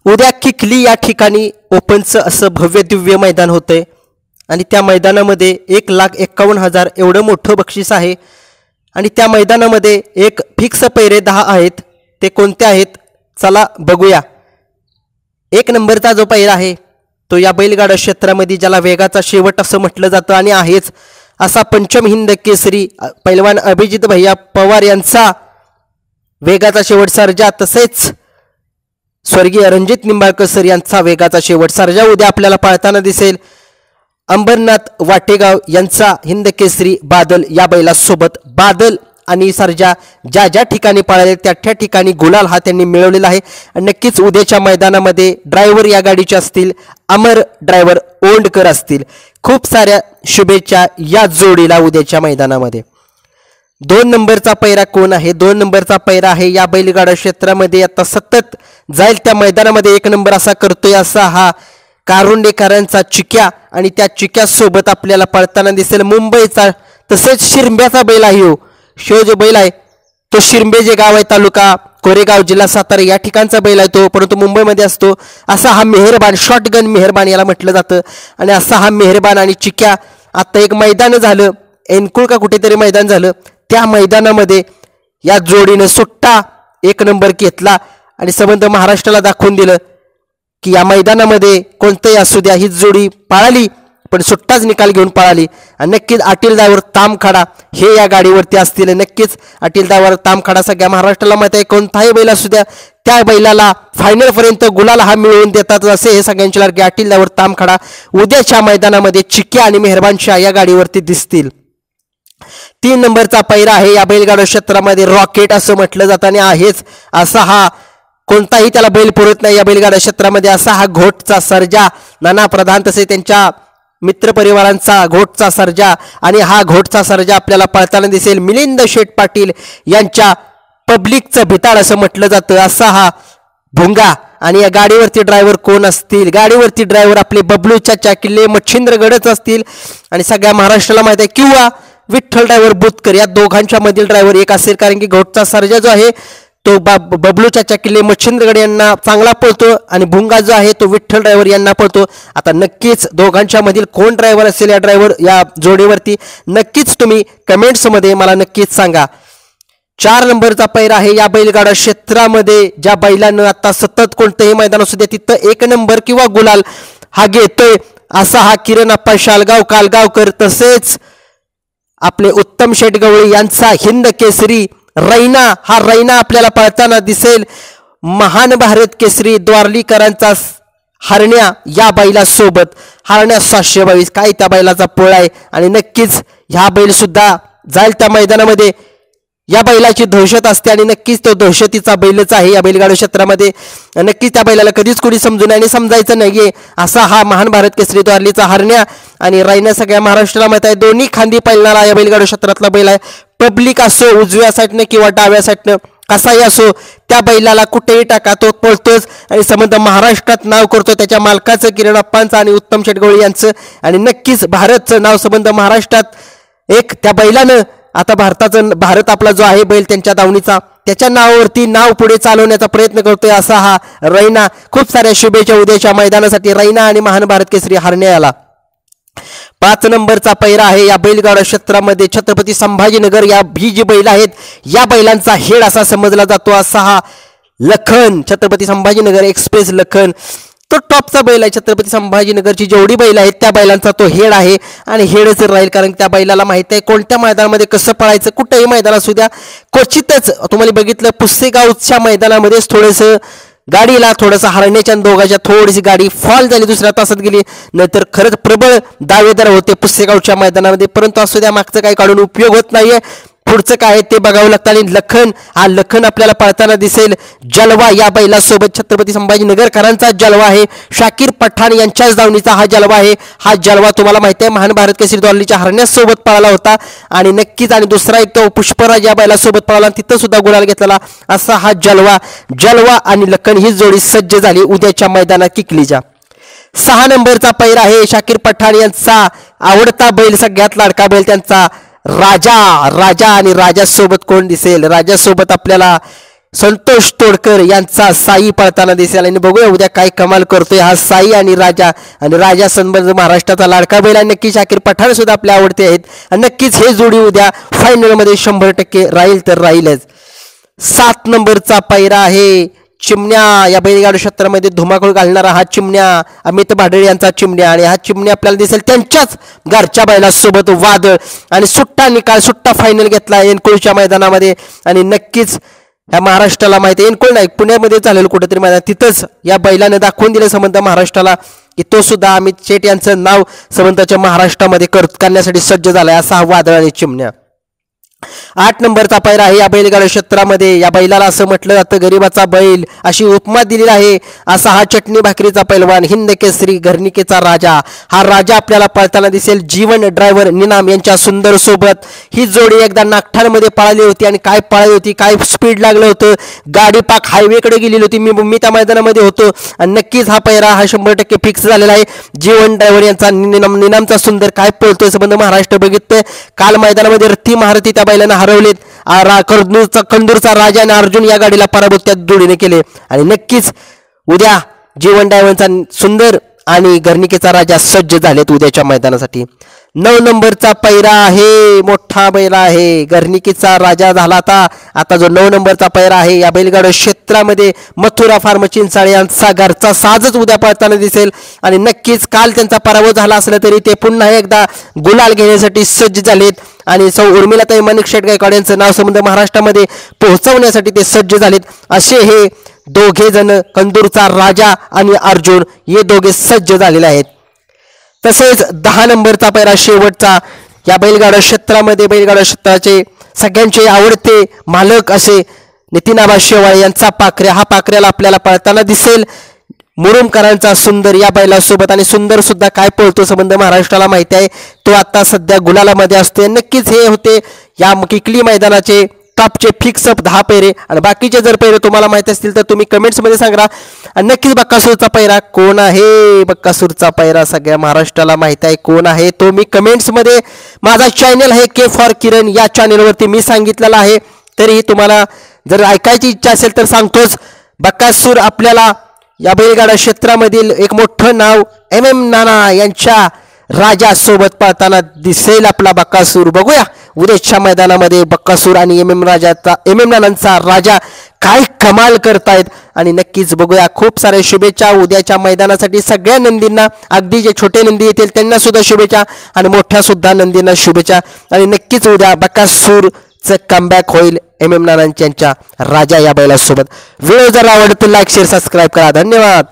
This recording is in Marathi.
उद्या किकली या ठिकाणी ओपनचं असं भव्य दिव्य मैदान होतंय आणि त्या मैदानामध्ये 1,51,000 एवढं मोठं बक्षीस आहे आणि त्या मैदानामध्ये एक फिक्स पैरे 10 आहेत. ते कोणते आहेत चला बघूया. 1 नंबरचा जो पैरा आहे तो या बैलगाडा क्षेत्रामध्ये ज्याला वेगाचा शेवट असं म्हटलं जातं आणि आहेच असा पंचम हिंद केसरी पैलवान अभिजित भैया पवार यांचा वेगाचा शेवट सर्जा, तसेच स्वर्गीय रणजित निंबाळकर सर यांचा वेगाचा शेवट सर्जा उद्या आपल्याला पाळताना दिसेल. अंबरनाथ वाटेगाव यांचा हिंद केसरी बादल या बैलासोबत बादल आणि सर्जा ज्या ज्या ठिकाणी पळाले त्या ठिकाणी गुलाल हा त्यांनी मिळवलेला आहे. नक्कीच उद्याच्या मैदानामध्ये ड्रायव्हर या गाडीचे असतील, अमर ड्रायव्हर ओंडकर असतील. खूप साऱ्या शुभेच्छा या जोडीला उद्याच्या मैदानामध्ये. 2 नंबरचा पैरा कोण आहे? 2 नंबरचा पैरा आहे या बैलगाडा क्षेत्रामध्ये आता सतत जाईल त्या मैदानामध्ये 1 नंबर असा करतोय असा हा कारुंडेकरांचा चिक्या आणि त्या चिक्यासोबत आपल्याला पळताना दिसेल मुंबईचा तसेच शिरंब्याचा बैल आहे. शो जो बैल आहे तो शिरंबे जे गाव आहे तालुका कोरेगाव जिल्हा सातारा या ठिकाणचा बैल आहे तो, परंतु मुंबईमध्ये असतो. असा हा मेहरबान शॉटगन मेहरबान याला म्हटलं जातं आणि असा हा मेहरबान आणि चिक्या आता एक मैदान झालं एनकुळ का कुठेतरी मैदान झालं त्या मैदानामध्ये या जोडीनं सुट्टा 1 नंबर घेतला आणि संबंध महाराष्ट्राला दाखवून दिलं की या मैदानामध्ये कोणतंही असू द्या ही जोडी पळाली पण सुट्टाच निकाल घेऊन पळाली. आणि नक्कीच अटीलदावर तामखाडा हे या गाडीवरती असतील. नक्कीच अटीलदावर तामखाडा सगळ्या महाराष्ट्राला माहिती आहे कोणताही बैल असू द्या त्या बैलाला फायनलपर्यंत गुलाल हा मिळवून देतात असे हे सगळ्यांची लाडके अटीलदावर तामखाडा उद्याच्या मैदानामध्ये चिक्या आणि मेहरबान शाह या गाडीवरती दिसतील. 3 नंबरचा पैरा आहे या बैलगाडा क्षेत्रामध्ये रॉकेट असं म्हटलं जातं आणि आहेच असा हा कोणताही त्याला बैल पुरत नाही या बैलगाडा क्षेत्रामध्ये असा हा घोटचा सर्जा नाना प्रधान तसे त्यांच्या मित्रपरिवारांचा घोटचा सर्जा आणि हा घोटचा सर्जा आपल्याला पळताना दिसेल मिलिंद शेठ पाटील यांच्या पब्लिकचं भिताड असं म्हटलं जातं असा हा भुंगा. आणि या गाडीवरती ड्रायव्हर कोण असतील? गाडीवरती ड्रायव्हर आपले बबलू चाचा किल्ले मच्छिंद्रगडच असतील आणि सगळ्या महाराष्ट्राला माहिती आहे किंवा विठ्ठल ड्रायव्हर बुतकर या दोघांच्या मधील ड्रायव्हर एक असेल कारण की घोटचा सर्जा जो आहे तो बबलू चाचा किल्ले मच्छिंद्रगड यांना चांगला पळतो आणि भुंगा जो आहे तो विठ्ठल ड्रायव्हर यांना पळतो. आता नक्कीच दोघांच्या मधील कोण ड्रायव्हर असेल या ड्रायव्हर या जोडीवरती नक्कीच तुम्ही कमेंट्समध्ये मला नक्कीच सांगा. 4 नंबरचा पैरा आहे या बैलगाडा क्षेत्रामध्ये ज्या बैलानं आता सतत कोणतंही मैदान असू द्या तिथं 1 नंबर किंवा गुलाल हा घेतोय असा हा किरण आप्पा शालगाव कालगावकर तसेच आपले उत्तम शेठ गवळी यांचा हिंद केसरी रैना हा रैना आपल्याला पळताना दिसेल. महान भारत केसरी द्वारलीकरांचा हरण्या या बैलासोबत हरण्या 722 काय त्या बैलाचा पोळ आहे आणि नक्कीच ह्या बैल सुद्धा जाईल त्या मैदानामध्ये. या बैलाची दहशत असते आणि नक्कीच तो दहशतीचा बैलच आहे या बैलगाडा क्षेत्रामध्ये. नक्कीच त्या बैलाला कधीच कोणी समजू नये आणि समजायचं नाहीये असा हा महान भारत केसरी द्वारलीचा हरण्या आणि रैना सगळ्या महाराष्ट्राला माहित आहे दोन्ही खांदी पळणारा या बैलगाडा क्षेत्रातला बैल आहे. पब्लिक असो उजव्या साईडनं किंवा डाव्या साईडनं कसाही असो त्या बैलाला कुठेही टाका तो पळतोच आणि संबंध महाराष्ट्रात नाव करतो त्याच्या मालकाचं किरण अप्पांचं आणि उत्तम शेटगवळी यांचं आणि नक्कीच भारतचं नाव संबंध महाराष्ट्रात एक त्या बैलानं आता भारत आपला जो आहे बैल त्यांच्या दावणीचा त्याच्या नावावरती नाव पुढे चालवण्याचा प्रयत्न करतोय असा हा रैना. खूप साऱ्या शुभेच्छा उद्याच्या मैदानासाठी रैना आणि महान भारत केसरी हरण्या याला. 5 नंबरचा पैरा आहे या बैलगाडा क्षेत्रामध्ये छत्रपती संभाजीनगर या ही जी बैल आहेत या बैलांचा हेड असा समजला जातो असा हा लखन छत्रपती संभाजीनगर एक्सप्रेस लखन तो टॉपचा बैल आहे. छत्रपती संभाजीनगरची जेवढी बैल आहेत त्या बैलांचा तो हेड आहे आणि हेडच राहील कारण त्या बैलाला माहिती आहे कोणत्या मैदानामध्ये कसं पळायचं. कुठेही मैदान असू द्या क्वचितच तुम्हाला बघितलं पुसेगावच्या मैदानामध्येच थोडंसं गाडीला थोडंसं हरण्याच्या दोघांच्या थोडीशी गाडी फॉल झाली दुसऱ्या तासात गेली नाहीतर खरंच प्रबळ दावेदार होते पुसेगावच्या मैदानामध्ये परंतु असू द्या मागचं काही काढून उपयोग होत नाहीये. पुढचं काय आहे ते बघावं लागतं आणि लखन हा लखन आपल्याला पळताना दिसेल. जलवा या बैलासोबत छत्रपती संभाजीनगरकरांचा जलवा आहे. शाकीर पठाण यांच्याच दावणीचा हा जलवा आहे. हा जलवा तुम्हाला माहिती आहे महान भारत केसरी द्वारलीच्या हरण्यासोबत पळाला होता आणि नक्कीच आणि दुसरा एक तो पुष्पराज या बैलासोबत पळाला तिथं सुद्धा गुलाल घेतलेला असा हा जलवा आणि लखन ही जोडी सज्ज झाली उद्याच्या मैदानात किकलीच्या. 6 नंबरचा पैरा आहे शाकीर पठाण यांचा आवडता बैल सगळ्यात लाडका बैल त्यांचा राजा आणि राजासोबत कोण दिसेल? राजासोबत आपल्याला संतोष तोडकर यांचा साई पळताना दिसेल आणि बघूया उद्या काय कमाल करतोय हा साई आणि राजा संबंध महाराष्ट्राचा लाडका बैल आणि नक्कीच शाकीर पठाण सुद्धा आपल्या आवडते आहेत आणि नक्कीच हे जोडी उद्या फायनलमध्ये 100% राहील तर राहीलच. 7 नंबरचा पायरा आहे चिमण्या. या बैलगाडी क्षेत्रामध्ये धुमाकूळ घालणारा हा चिमण्या अमित भाडळे यांचा चिमण्या आणि हा चिमण्या आपल्याला दिसेल त्यांच्याच घरच्या बैलासोबत वादळ आणि सुट्टा फायनल घेतला एनकोळच्या मैदानामध्ये आणि नक्कीच या महाराष्ट्राला माहिती आहे एनकोळ नाही पुण्यामध्ये चालेल कुठेतरी मैदान तिथंच या बैलाने दाखवून दिलं संबंध महाराष्ट्राला की तो सुद्धा अमित शेट यांचं नाव संबंधाच्या महाराष्ट्रामध्ये करण्यासाठी सज्ज झालाय असा हा वादळ आणि चिमण्या. 8 नंबरचा पायरा आहे या बैलगाडी क्षेत्रामध्ये. या बैलाला असं म्हटलं जातं गरीबाचा बैल अशी उपमा दिलेली आहे. असा हा चटणी भाकरीचा पैलवान हिंद केसरी घरणिकेचा राजा हा राजा आपल्याला पळताना दिसेल जीवन ड्रायव्हर निनाम यांच्या सुंदर सोबत. ही जोडी एकदा नागठाणमध्ये पळाली होती आणि काय पळाली होती काय स्पीड लागलं होतं गाडी पाक हायवेकडे गेलेली होती. मी त्या मैदानामध्ये होतो आणि नक्कीच हा पैरा हा 100% फिक्स झालेला आहे. जीवन ड्रायव्हर यांचा निनामचा सुंदर काय पळतोय संबंध महाराष्ट्र बघितलंय. काल मैदानामध्ये रथी महारथी त्या बैलांना हरवलेत. कंदूरचा राजा आणि अर्जुन या गाडीला पराभूत त्या जोडीने केले आणि नक्कीच उद्या जीवन ड्रायव्हरचा सुंदर आणि घरणिकेचा राजा सज्ज झालेत उद्याच्या मैदानासाठी. 9 नंबरचा पैरा आहे मोठा बैला आहे घरणिकेचा राजा झाला आता जो 9 नंबरचा पैरा आहे या बैलगाडी क्षेत्रामध्ये मथुरा फार्म चिंचाळे यांचा घरचा साजच उद्या पळताना दिसेल आणि नक्कीच काल त्यांचा पराभव झाला असला तरी ते पुन्हा एकदा गुलाल घेण्यासाठी सज्ज झालेत आणि सौ उर्मिलाताई माणिक शेट गायकवाड यांचं नाव संबंध महाराष्ट्रामध्ये पोहोचवण्यासाठी ते सज्ज झालेत. असे हे दोघे जण कंदूरचा राजा आणि अर्जुन हे दोघे सज्ज झालेले आहेत. तसेच 10 नंबरचा पैरा शेवटचा या बैलगाडा क्षेत्राचे सगळ्यांचे आवडते मालक असे नितीन आबा शेवाळे यांचा पाखऱ्या हा पाखऱ्याला आपल्याला पळताना दिसेल. मुरुमकरांचा सुंदर या बैलासोबत आणि सुंदर सुद्धा काय पळतो संबंध महाराष्ट्राला माहिती आहे. तो आता सध्या गुलालामध्ये असते. नक्कीच हे होते या किकली मैदानाचे टॉपचे फिक्सअप 10 पैरे आणि बाकीचे जर पैरे तुम्हाला माहिती असतील तर तुम्ही कमेंट्समध्ये सांगा. आणि नक्कीच बक्कासूरचा पैरा कोण आहे बक्कासूरचा पैरा सगळ्या महाराष्ट्राला माहिती आहे कोण आहे तो मी कमेंट्समध्ये माझा चॅनल आहे के फॉर किरण या चॅनलवरती मी सांगितलेलं आहे. तरीही तुम्हाला जर ऐकायची इच्छा असेल तर सांगतोच. बक्कासूर आपल्याला या बैलगाडा क्षेत्रामधील एक मोठं नाव MM नाना यांच्या राजासोबत पळताना दिसेल आपला बक्कासूर. बघूया उद्याच्या मैदानामध्ये बक्कासूर आणि MM नानांचा राजा काय कमाल करतायत आणि नक्कीच बघूया. खूप साऱ्या शुभेच्छा उद्याच्या मैदानासाठी सगळ्या नंदींना अगदी जे छोटे नंदी येतील त्यांना सुद्धा शुभेच्छा आणि मोठ्या सुद्धा नंदींना शुभेच्छा आणि नक्कीच उद्या बक्कासूरचं कमबॅक होईल MM नानांच्या राजा या बैलासोबत. व्हिडिओ जर आवडतो लाईक शेअर सबस्क्राईब करा. धन्यवाद.